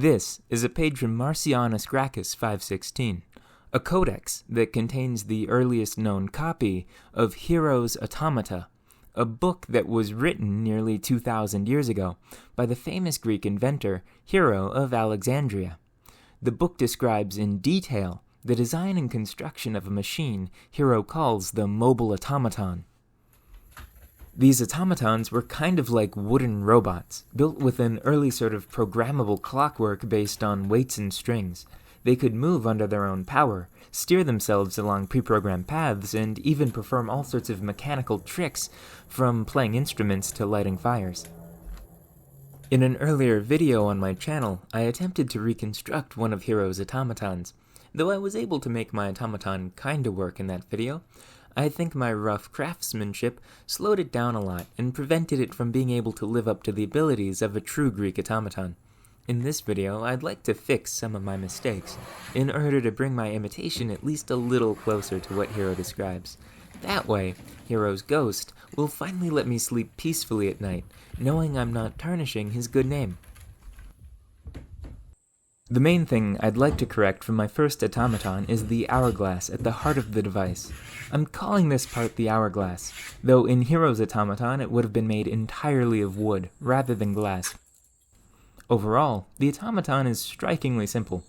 This is a page from Marcianus Gracchus 516, a codex that contains the earliest known copy of G.E.R's Automata, a book that was written nearly 2,000 years ago by the famous Greek inventor G.E.R of Alexandria. The book describes in detail the design and construction of a machine G.E.R calls the mobile automaton. These automatons were kind of like wooden robots, built with an early sort of programmable clockwork based on weights and strings. They could move under their own power, steer themselves along pre-programmed paths, and even perform all sorts of mechanical tricks, from playing instruments to lighting fires. In an earlier video on my channel, I attempted to reconstruct one of G.E.R's automatons. Though I was able to make my automaton kinda work in that video, I think my rough craftsmanship slowed it down a lot and prevented it from being able to live up to the abilities of a true Greek automaton. In this video, I'd like to fix some of my mistakes, in order to bring my imitation at least a little closer to what G.E.R describes. That way, G.E.R's ghost will finally let me sleep peacefully at night, knowing I'm not tarnishing his good name. The main thing I'd like to correct from my first automaton is the hourglass at the heart of the device. I'm calling this part the hourglass, though in G.E.R's automaton it would have been made entirely of wood, rather than glass. Overall, the automaton is strikingly simple.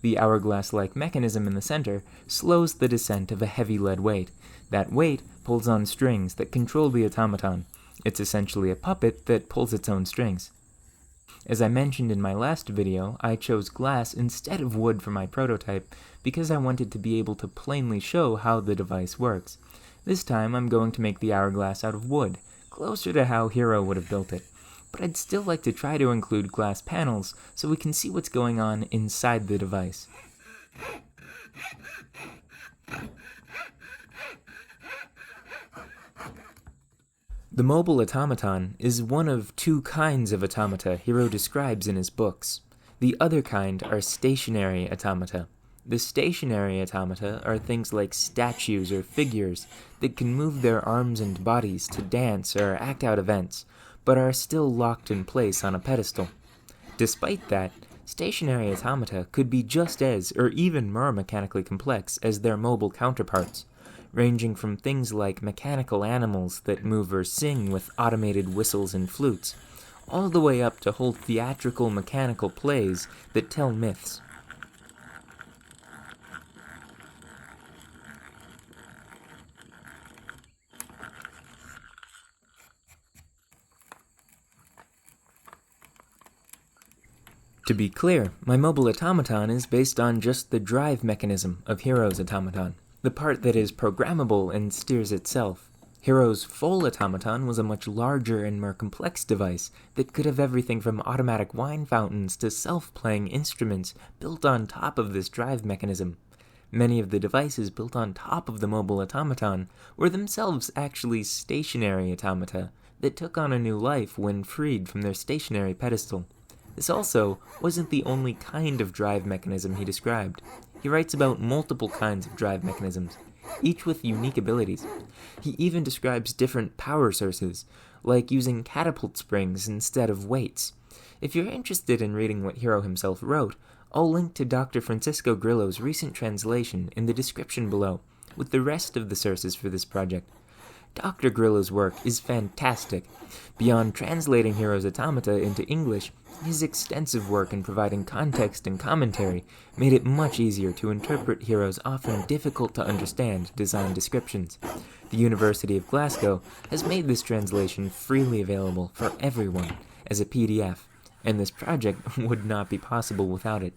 The hourglass-like mechanism in the center slows the descent of a heavy lead weight. That weight pulls on strings that control the automaton. It's essentially a puppet that pulls its own strings. As I mentioned in my last video, I chose glass instead of wood for my prototype because I wanted to be able to plainly show how the device works. This time I'm going to make the hourglass out of wood, closer to how G.E.R would have built it. But I'd still like to try to include glass panels so we can see what's going on inside the device. The mobile automaton is one of two kinds of automata G.E.R describes in his books. The other kind are stationary automata. The stationary automata are things like statues or figures that can move their arms and bodies to dance or act out events, but are still locked in place on a pedestal. Despite that, stationary automata could be just as, or even more mechanically complex as their mobile counterparts, ranging from things like mechanical animals that move or sing with automated whistles and flutes, all the way up to whole theatrical mechanical plays that tell myths. To be clear, my mobile automaton is based on just the drive mechanism of G.E.R's automaton, the part that is programmable and steers itself. G.E.R's full automaton was a much larger and more complex device that could have everything from automatic wine fountains to self-playing instruments built on top of this drive mechanism. Many of the devices built on top of the mobile automaton were themselves actually stationary automata that took on a new life when freed from their stationary pedestal. This also wasn't the only kind of drive mechanism he described. He writes about multiple kinds of drive mechanisms, each with unique abilities. He even describes different power sources, like using catapult springs instead of weights. If you're interested in reading what G.E.R himself wrote, I'll link to Dr. Francisco Grillo's recent translation in the description below, with the rest of the sources for this project. Dr. Grillo's work is fantastic. Beyond translating G.E.R's automata into English, his extensive work in providing context and commentary made it much easier to interpret G.E.R's often difficult-to-understand design descriptions. The University of Glasgow has made this translation freely available for everyone as a PDF, and this project would not be possible without it.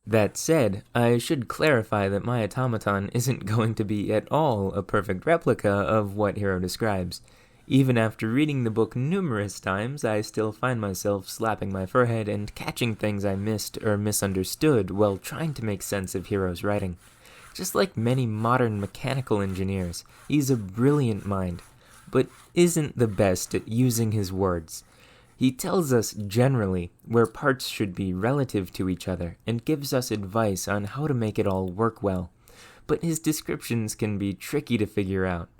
That said, I should clarify that my automaton isn't going to be at all a perfect replica of what G.E.R describes. Even after reading the book numerous times, I still find myself slapping my forehead and catching things I missed or misunderstood while trying to make sense of G.E.R's writing. Just like many modern mechanical engineers, he's a brilliant mind, but isn't the best at using his words. He tells us generally where parts should be relative to each other and gives us advice on how to make it all work well, but his descriptions can be tricky to figure out.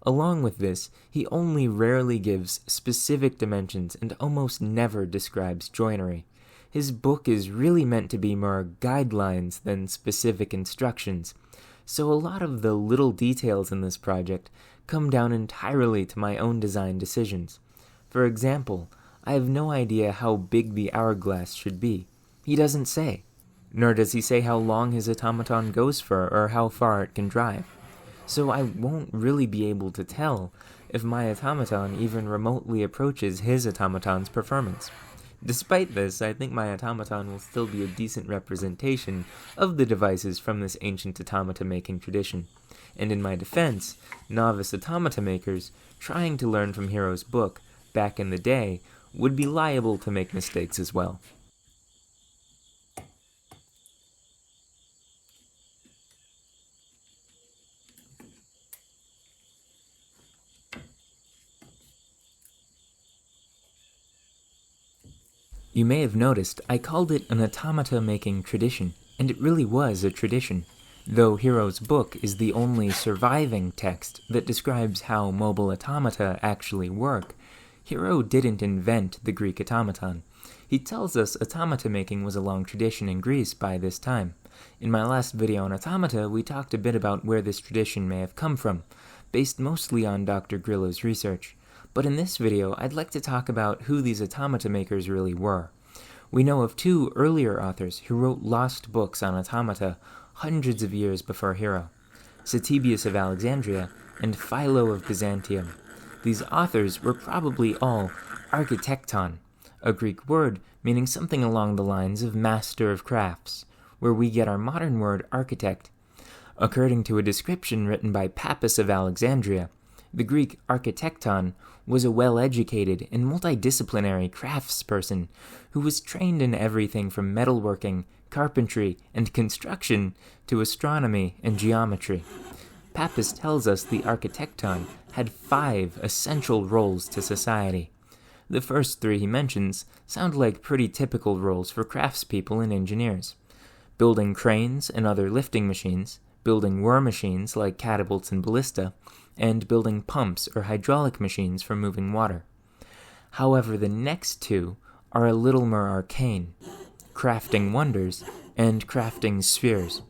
Along with this, he only rarely gives specific dimensions and almost never describes joinery. His book is really meant to be more guidelines than specific instructions, so a lot of the little details in this project come down entirely to my own design decisions. For example, I have no idea how big the hourglass should be. He doesn't say. Nor does he say how long his automaton goes for or how far it can drive. So I won't really be able to tell if my automaton even remotely approaches his automaton's performance. Despite this, I think my automaton will still be a decent representation of the devices from this ancient automata-making tradition. And in my defense, novice automata makers trying to learn from Hero's book back in the day would be liable to make mistakes as well. You may have noticed I called it an automata-making tradition, and it really was a tradition, though Hero's book is the only surviving text that describes how mobile automata actually work. Hero didn't invent the Greek automaton. He tells us automata-making was a long tradition in Greece by this time. In my last video on automata, we talked a bit about where this tradition may have come from, based mostly on Dr. Grillo's research. But in this video, I'd like to talk about who these automata makers really were. We know of two earlier authors who wrote lost books on automata hundreds of years before Hero, Pappus of Alexandria and Philo of Byzantium. These authors were probably all Architekton, a Greek word meaning something along the lines of master of crafts, where we get our modern word architect. According to a description written by Pappus of Alexandria, the Greek Architekton was a well-educated and multidisciplinary craftsperson who was trained in everything from metalworking, carpentry, and construction to astronomy and geometry. Pappus tells us the Architekton had 5 essential roles to society. The first 3 he mentions sound like pretty typical roles for craftspeople and engineers: building cranes and other lifting machines, building war machines like catapults and ballista, and building pumps or hydraulic machines for moving water. However, the next 2 are a little more arcane: crafting wonders and crafting spheres.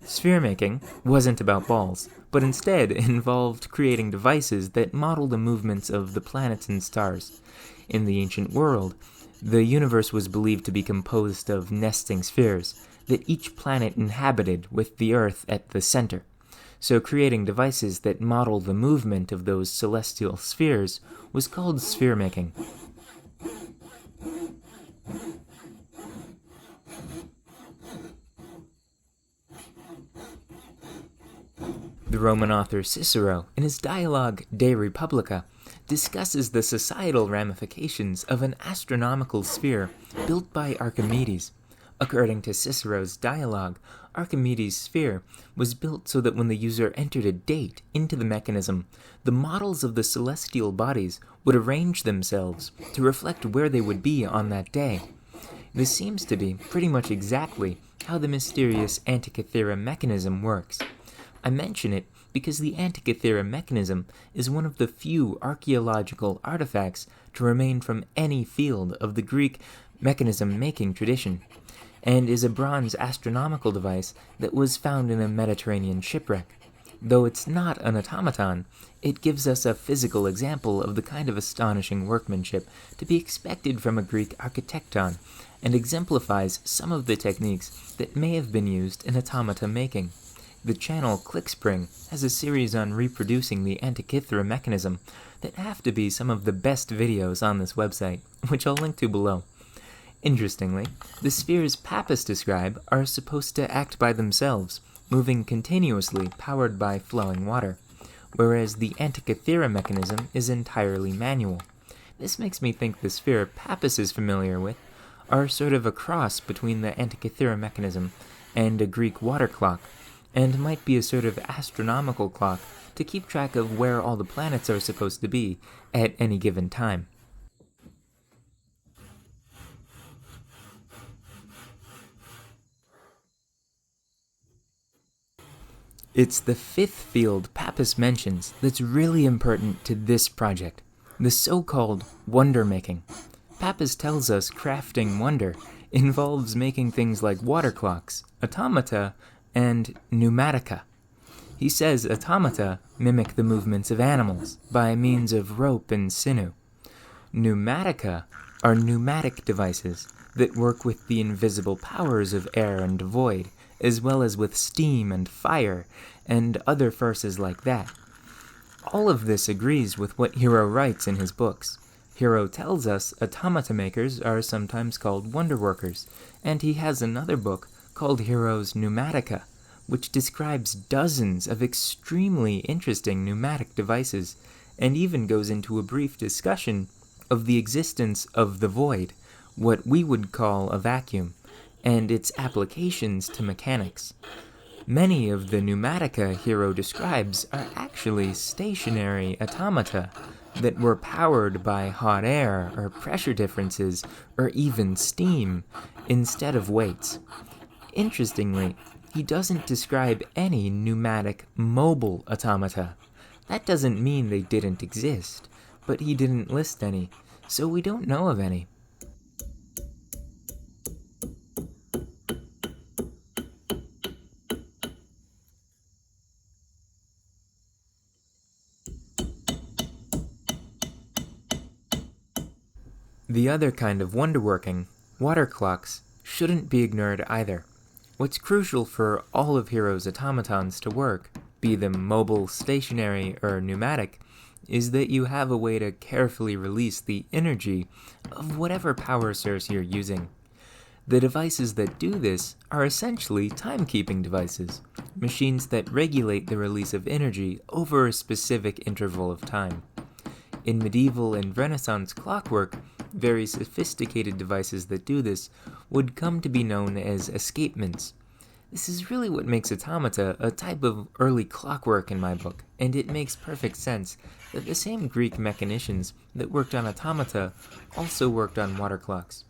Sphere making wasn't about balls, but instead involved creating devices that model the movements of the planets and stars. In the ancient world, the universe was believed to be composed of nesting spheres that each planet inhabited with the Earth at the center. So creating devices that model the movement of those celestial spheres was called sphere making. The Roman author Cicero, in his dialogue De Republica, discusses the societal ramifications of an astronomical sphere built by Archimedes. According to Cicero's dialogue, Archimedes' sphere was built so that when the user entered a date into the mechanism, the models of the celestial bodies would arrange themselves to reflect where they would be on that day. This seems to be pretty much exactly how the mysterious Antikythera mechanism works. I mention it because the Antikythera mechanism is one of the few archaeological artifacts to remain from any field of the Greek mechanism-making tradition, and is a bronze astronomical device that was found in a Mediterranean shipwreck. Though it's not an automaton, it gives us a physical example of the kind of astonishing workmanship to be expected from a Greek architekton, and exemplifies some of the techniques that may have been used in automata making. The channel ClickSpring has a series on reproducing the Antikythera mechanism that have to be some of the best videos on this website, which I'll link to below. Interestingly, the spheres Pappus describe are supposed to act by themselves, moving continuously powered by flowing water, whereas the Antikythera mechanism is entirely manual. This makes me think the sphere Pappus is familiar with are sort of a cross between the Antikythera mechanism and a Greek water clock, and might be a sort of astronomical clock to keep track of where all the planets are supposed to be at any given time. It's the fifth field Pappus mentions that's really important to this project, the so-called wonder-making. Pappus tells us crafting wonder involves making things like water clocks, automata, and pneumatica. He says automata mimic the movements of animals by means of rope and sinew. Pneumatica are pneumatic devices that work with the invisible powers of air and void, as well as with steam and fire, and other forces like that. All of this agrees with what G.E.R writes in his books. G.E.R tells us automata makers are sometimes called wonder workers, and he has another book called G.E.R's Pneumatica, which describes dozens of extremely interesting pneumatic devices, and even goes into a brief discussion of the existence of the void, what we would call a vacuum, and its applications to mechanics. Many of the pneumatica G.E.R describes are actually stationary automata that were powered by hot air or pressure differences or even steam instead of weights. Interestingly, he doesn't describe any pneumatic mobile automata. That doesn't mean they didn't exist, but he didn't list any, so we don't know of any. The other kind of wonderworking, water clocks, shouldn't be ignored either. What's crucial for all of G.E.R's automatons to work, be them mobile, stationary, or pneumatic, is that you have a way to carefully release the energy of whatever power source you're using. The devices that do this are essentially timekeeping devices, machines that regulate the release of energy over a specific interval of time. In medieval and Renaissance clockwork, very sophisticated devices that do this would come to be known as escapements. This is really what makes automata a type of early clockwork in my book, and it makes perfect sense that the same Greek mechanicians that worked on automata also worked on water clocks.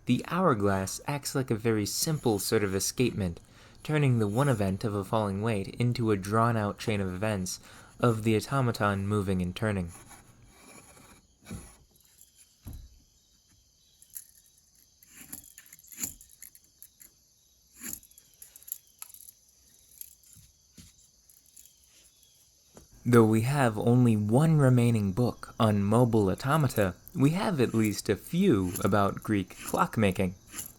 The hourglass acts like a very simple sort of escapement, turning the one event of a falling weight into a drawn-out chain of events of the automaton moving and turning. Though we have only one remaining book on mobile automata, we have at least a few about Greek clockmaking.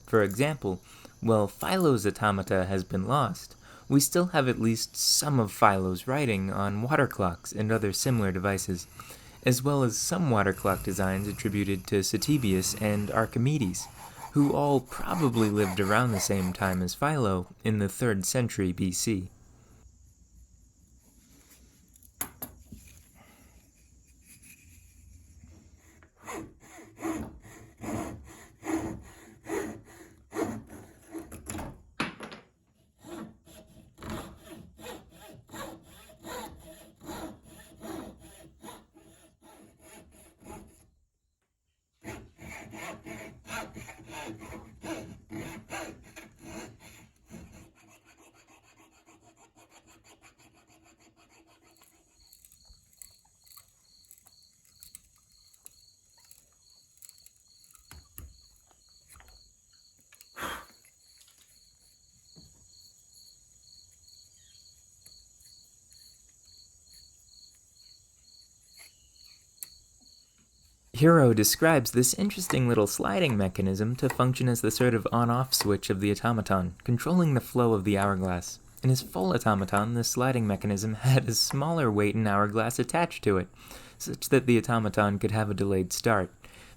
For example, while Philo's automata has been lost, we still have at least some of Philo's writing on water clocks and other similar devices, as well as some water clock designs attributed to Ctesibius and Archimedes, who all probably lived around the same time as Philo in the 3rd century BC. G.E.R describes this interesting little sliding mechanism to function as the sort of on-off switch of the automaton, controlling the flow of the hourglass. In his full automaton, the sliding mechanism had a smaller weight and hourglass attached to it, such that the automaton could have a delayed start,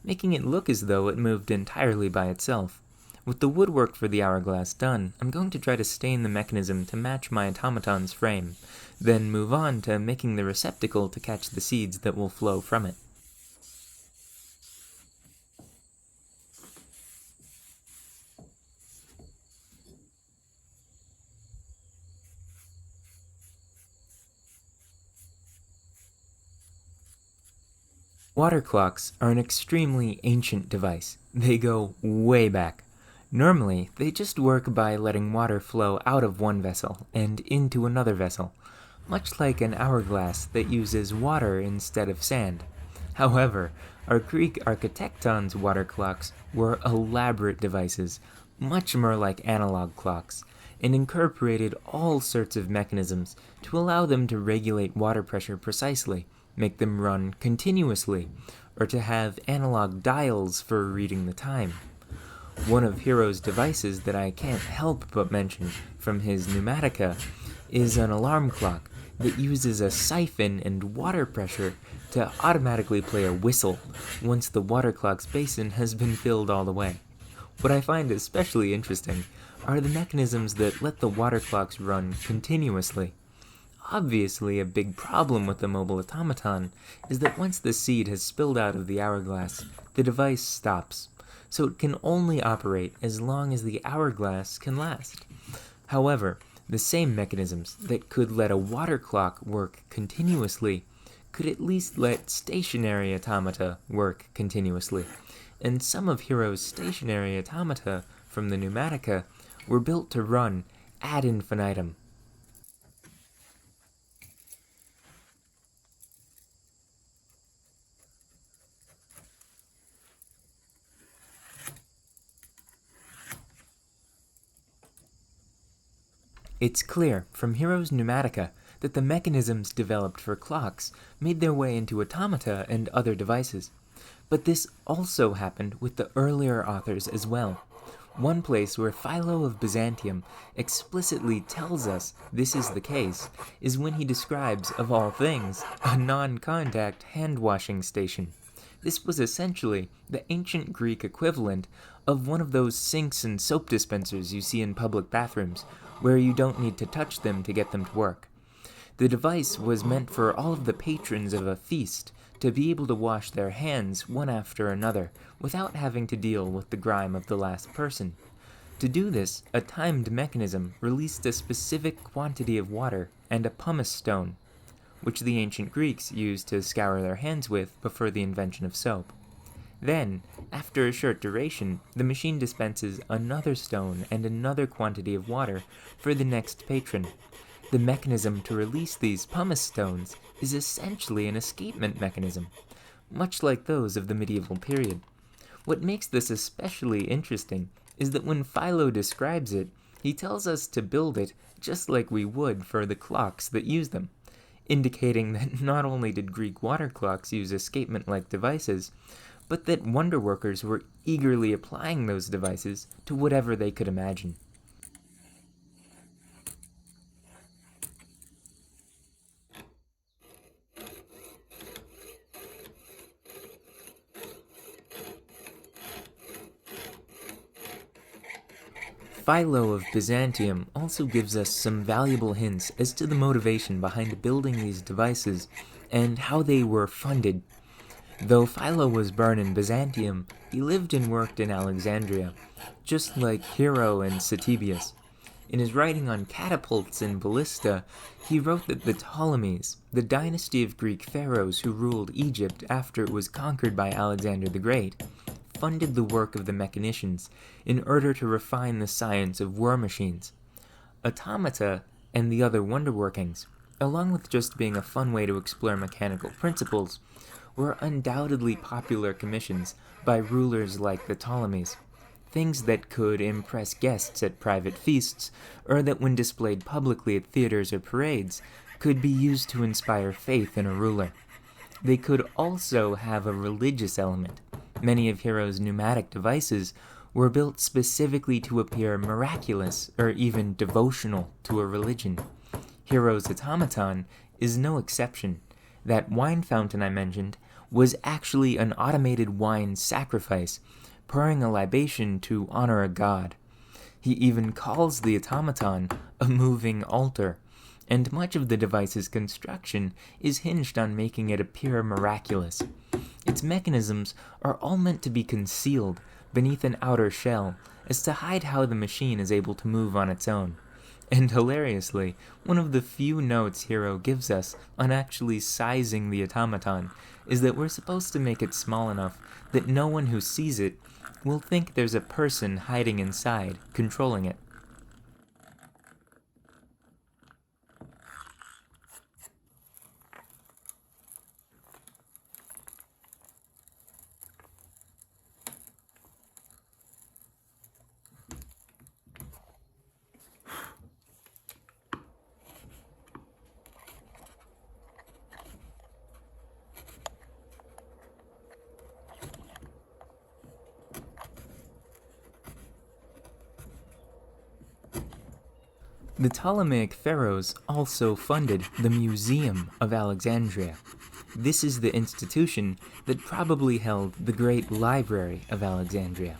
making it look as though it moved entirely by itself. With the woodwork for the hourglass done, I'm going to try to stain the mechanism to match my automaton's frame, then move on to making the receptacle to catch the seeds that will flow from it. Water clocks are an extremely ancient device. They go way back. Normally, they just work by letting water flow out of one vessel and into another vessel, much like an hourglass that uses water instead of sand. However, our Greek Architekton's water clocks were elaborate devices, much more like analog clocks, and incorporated all sorts of mechanisms to allow them to regulate water pressure precisely, make them run continuously, or to have analog dials for reading the time. One of Hero's devices that I can't help but mention from his Pneumatica is an alarm clock that uses a siphon and water pressure to automatically play a whistle once the water clock's basin has been filled all the way. What I find especially interesting are the mechanisms that let the water clocks run continuously. Obviously, a big problem with the mobile automaton is that once the seed has spilled out of the hourglass, the device stops, so it can only operate as long as the hourglass can last. However, the same mechanisms that could let a water clock work continuously could at least let stationary automata work continuously, and some of Hero's stationary automata from the Pneumatica were built to run ad infinitum. It's clear from Hero's Pneumatica that the mechanisms developed for clocks made their way into automata and other devices. But this also happened with the earlier authors as well. One place where Philo of Byzantium explicitly tells us this is the case is when he describes, of all things, a non-contact hand-washing station. This was essentially the ancient Greek equivalent of one of those sinks and soap dispensers you see in public bathrooms, where you don't need to touch them to get them to work. The device was meant for all of the patrons of a feast to be able to wash their hands one after another without having to deal with the grime of the last person. To do this, a timed mechanism released a specific quantity of water and a pumice stone, which the ancient Greeks used to scour their hands with before the invention of soap. Then, after a short duration, the machine dispenses another stone and another quantity of water for the next patron. The mechanism to release these pumice stones is essentially an escapement mechanism, much like those of the medieval period. What makes this especially interesting is that when Philo describes it, he tells us to build it just like we would for the clocks that use them, indicating that not only did Greek water clocks use escapement-like devices, but that wonderworkers were eagerly applying those devices to whatever they could imagine. Philo of Byzantium also gives us some valuable hints as to the motivation behind building these devices and how they were funded. Though Philo was born in Byzantium, he lived and worked in Alexandria, just like Hiero and Ctesibius. In his writing on catapults and ballista, he wrote that the Ptolemies, the dynasty of Greek pharaohs who ruled Egypt after it was conquered by Alexander the Great, funded the work of the mechanicians in order to refine the science of war machines. Automata and the other wonderworkings, along with just being a fun way to explore mechanical principles, were undoubtedly popular commissions by rulers like the Ptolemies, things that could impress guests at private feasts, or that when displayed publicly at theaters or parades, could be used to inspire faith in a ruler. They could also have a religious element. Many of Hero's pneumatic devices were built specifically to appear miraculous or even devotional to a religion. Hero's automaton is no exception. That wine fountain I mentioned was actually an automated wine sacrifice, pouring a libation to honor a god. He even calls the automaton a moving altar, and much of the device's construction is hinged on making it appear miraculous. Its mechanisms are all meant to be concealed beneath an outer shell, as to hide how the machine is able to move on its own. And hilariously, one of the few notes Hero gives us on actually sizing the automaton is that we're supposed to make it small enough that no one who sees it we'll think there's a person hiding inside, controlling it. The Ptolemaic pharaohs also funded the Museum of Alexandria. This is the institution that probably held the Great Library of Alexandria.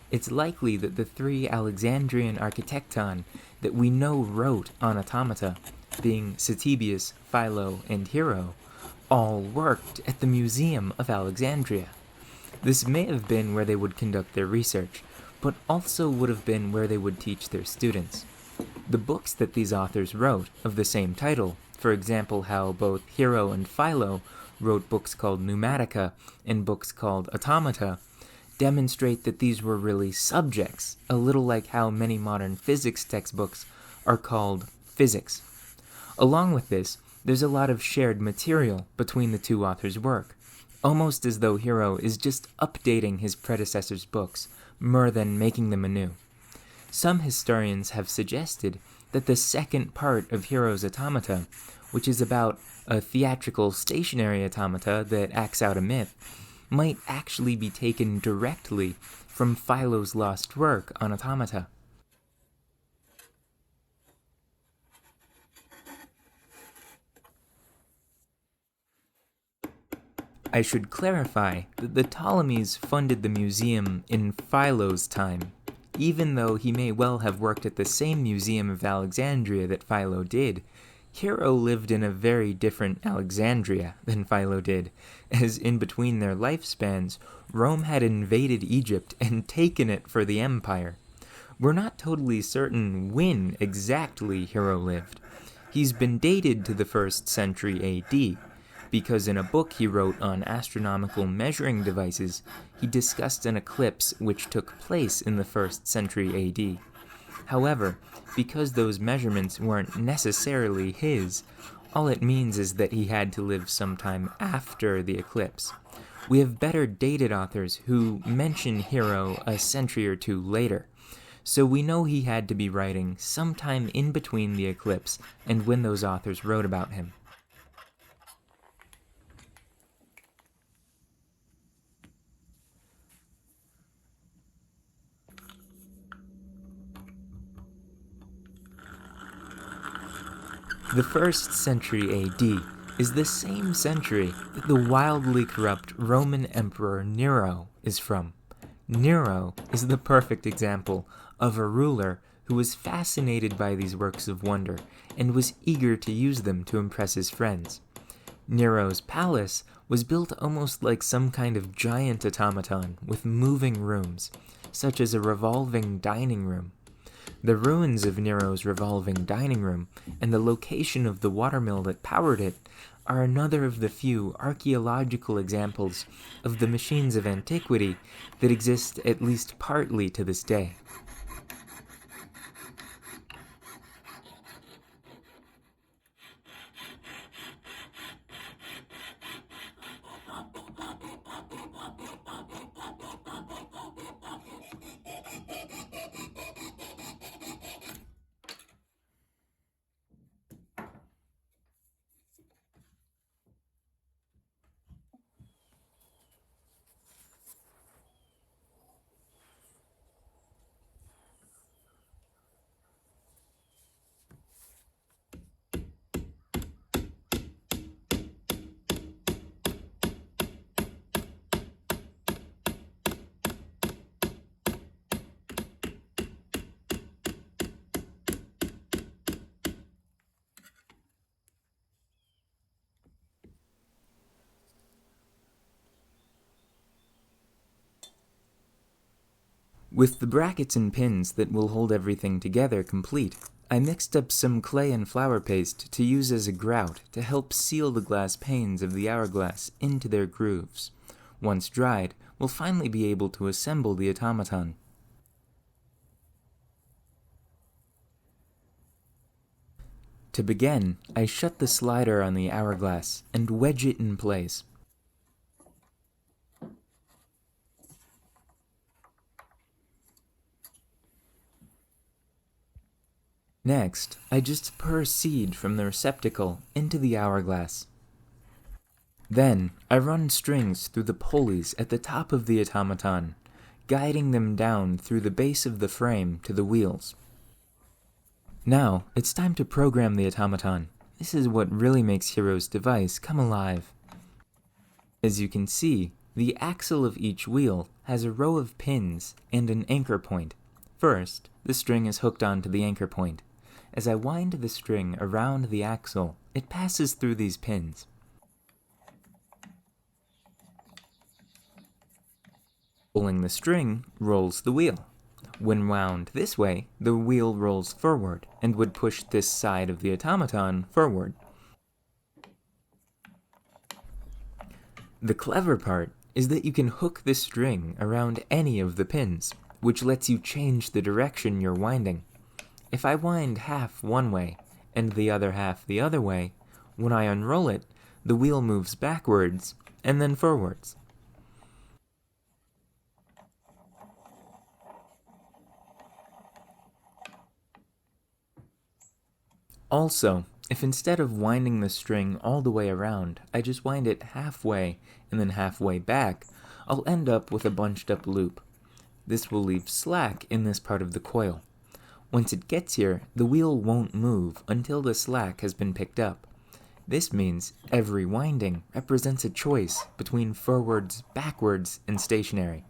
It's likely that the three Alexandrian Architekton that we know wrote on automata, being Ctesibius, Philo, and Hero, all worked at the Museum of Alexandria. This may have been where they would conduct their research, but also would have been where they would teach their students. The books that these authors wrote, of the same title, for example how both Hero and Philo wrote books called Pneumatica and books called Automata, demonstrate that these were really subjects, a little like how many modern physics textbooks are called physics. Along with this, there's a lot of shared material between the two authors' work, almost as though Hero is just updating his predecessor's books, more than making them anew. Some historians have suggested that the second part of Hero's automata, which is about a theatrical stationary automata that acts out a myth, might actually be taken directly from Philo's lost work on automata. I should clarify that the Ptolemies funded the museum in Philo's time, even though he may well have worked at the same Museum of Alexandria that Philo did. Hero lived in a very different Alexandria than Philo did, as in between their lifespans, Rome had invaded Egypt and taken it for the empire. We're not totally certain when exactly Hero lived. He's been dated to the 1st century AD, because in a book he wrote on astronomical measuring devices, he discussed an eclipse which took place in the 1st century AD. However, because those measurements weren't necessarily his, all it means is that he had to live sometime after the eclipse. We have better dated authors who mention Hero a century or two later, so we know he had to be writing sometime in between the eclipse and when those authors wrote about him. The 1st century AD is the same century that the wildly corrupt Roman Emperor Nero is from. Nero is the perfect example of a ruler who was fascinated by these works of wonder and was eager to use them to impress his friends. Nero's palace was built almost like some kind of giant automaton with moving rooms, such as a revolving dining room. The ruins of Nero's revolving dining room and the location of the watermill that powered it are another of the few archaeological examples of the machines of antiquity that exist at least partly to this day. With the brackets and pins that will hold everything together complete, I mixed up some clay and flour paste to use as a grout to help seal the glass panes of the hourglass into their grooves. Once dried, we'll finally be able to assemble the automaton. To begin, I shut the slider on the hourglass and wedge it in place. Next, I just pour seed from the receptacle into the hourglass. Then, I run strings through the pulleys at the top of the automaton, guiding them down through the base of the frame to the wheels. Now, it's time to program the automaton. This is what really makes G.E.R's device come alive. As you can see, the axle of each wheel has a row of pins and an anchor point. First, the string is hooked onto the anchor point. As I wind the string around the axle, it passes through these pins. Pulling the string rolls the wheel. When wound this way, the wheel rolls forward and would push this side of the automaton forward. The clever part is that you can hook the string around any of the pins, which lets you change the direction you're winding. If I wind half one way and the other half the other way, when I unroll it, the wheel moves backwards and then forwards. Also, if instead of winding the string all the way around, I just wind it halfway and then halfway back, I'll end up with a bunched up loop. This will leave slack in this part of the coil. Once it gets here, the wheel won't move until the slack has been picked up. This means every winding represents a choice between forwards, backwards, and stationary.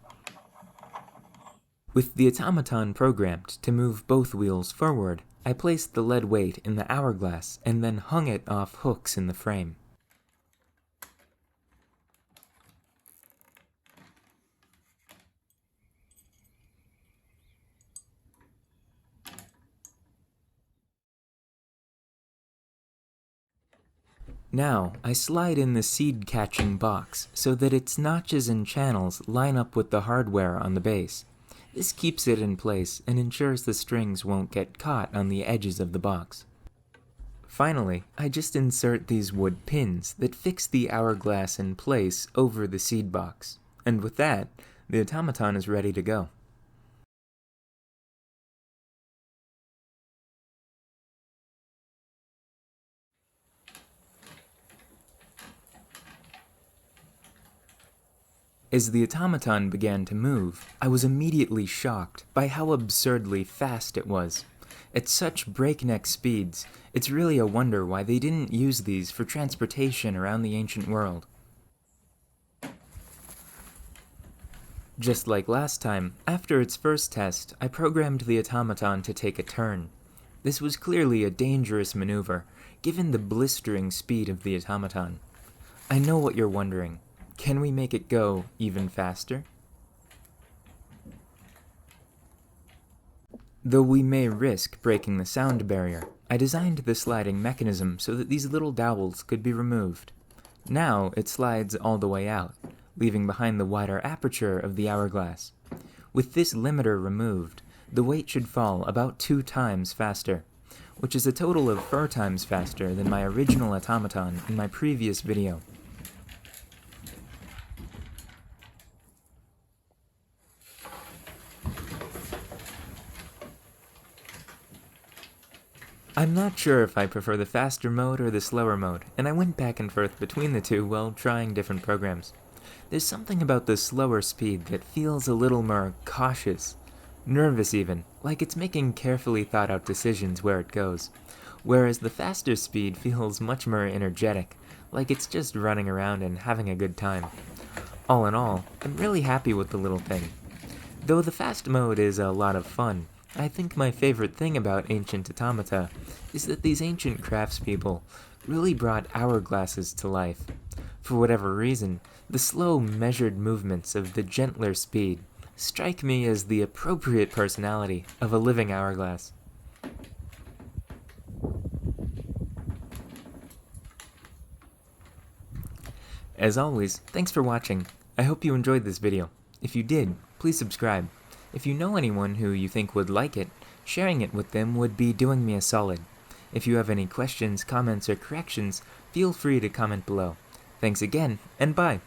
With the automaton programmed to move both wheels forward, I placed the lead weight in the hourglass and then hung it off hooks in the frame. Now, I slide in the seed-catching box so that its notches and channels line up with the hardware on the base. This keeps it in place and ensures the strings won't get caught on the edges of the box. Finally, I just insert these wood pins that fix the hourglass in place over the seed box. And with that, the automaton is ready to go. As the automaton began to move, I was immediately shocked by how absurdly fast it was. At such breakneck speeds, it's really a wonder why they didn't use these for transportation around the ancient world. Just like last time, after its first test, I programmed the automaton to take a turn. This was clearly a dangerous maneuver, given the blistering speed of the automaton. I know what you're wondering. Can we make it go even faster? Though we may risk breaking the sound barrier, I designed the sliding mechanism so that these little dowels could be removed. Now it slides all the way out, leaving behind the wider aperture of the hourglass. With this limiter removed, the weight should fall about 2 times faster, which is a total of 4 times faster than my original automaton in my previous video. I'm not sure if I prefer the faster mode or the slower mode, and I went back and forth between the two while trying different programs. There's something about the slower speed that feels a little more cautious, nervous even, like it's making carefully thought out decisions where it goes, whereas the faster speed feels much more energetic, like it's just running around and having a good time. All in all, I'm really happy with the little thing. Though the fast mode is a lot of fun, I think my favorite thing about ancient automata is that these ancient craftspeople really brought hourglasses to life. For whatever reason, the slow, measured movements of the gentler speed strike me as the appropriate personality of a living hourglass. As always, thanks for watching. I hope you enjoyed this video. If you did, please subscribe. If you know anyone who you think would like it, sharing it with them would be doing me a solid. If you have any questions, comments, or corrections, feel free to comment below. Thanks again, and bye!